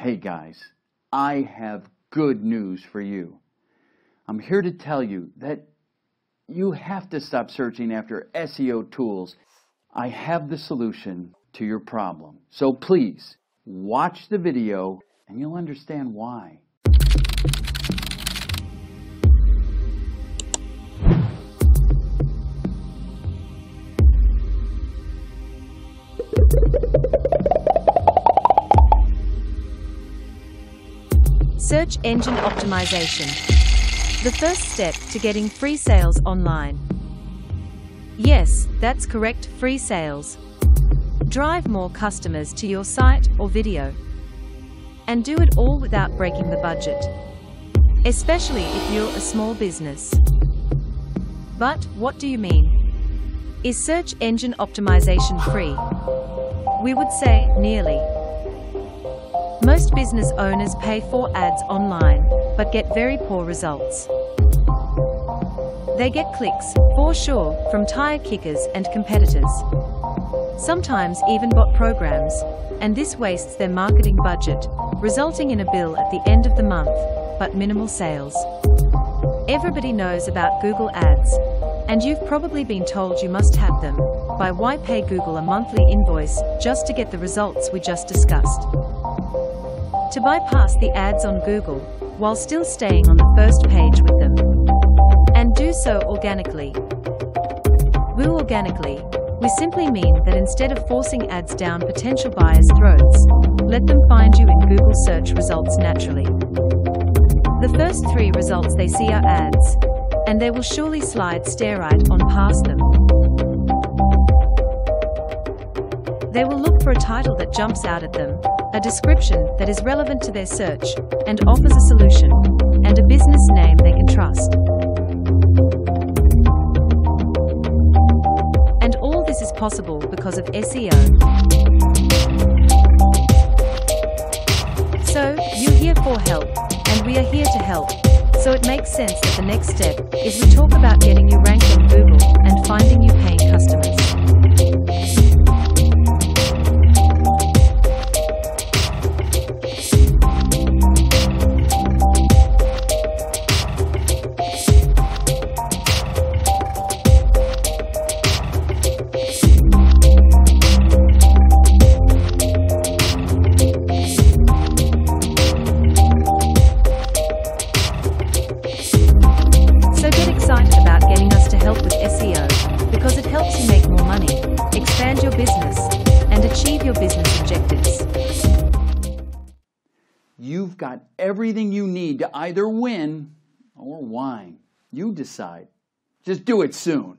Hey guys, I have good news for you. I'm here to tell you that you have to stop searching after SEO tools. I have the solution to your problem. So please, watch the video and you'll understand why. Search engine optimization. The first step to getting free sales online. Yes, that's correct, free sales. Drive more customers to your site or video. And do it all without breaking the budget. Especially if you're a small business. But what do you mean? Is search engine optimization free? We would say, nearly. Most business owners pay for ads online, but get very poor results. They get clicks, for sure, from tire kickers and competitors. Sometimes even bot programs, and this wastes their marketing budget, resulting in a bill at the end of the month, but minimal sales. Everybody knows about Google Ads, and you've probably been told you must have them, by why pay Google a monthly invoice just to get the results we just discussed. To bypass the ads on Google, while still staying on the first page with them. And do so organically. Woo organically, we simply mean that instead of forcing ads down potential buyers' throats, let them find you in Google search results naturally. The first 3 results they see are ads, and they will surely slide right on past them. They will look for a title that jumps out at them, a description that is relevant to their search, and offers a solution, and a business name they can trust. And all this is possible because of SEO. So, you're here for help, and we are here to help. So it makes sense that the next step is we talk about getting you ranked on Google and finding you paying customers. About getting us to help with SEO, because it helps you make more money, expand your business, and achieve your business objectives. You've got everything you need to either win or whine. You decide. Just do it soon.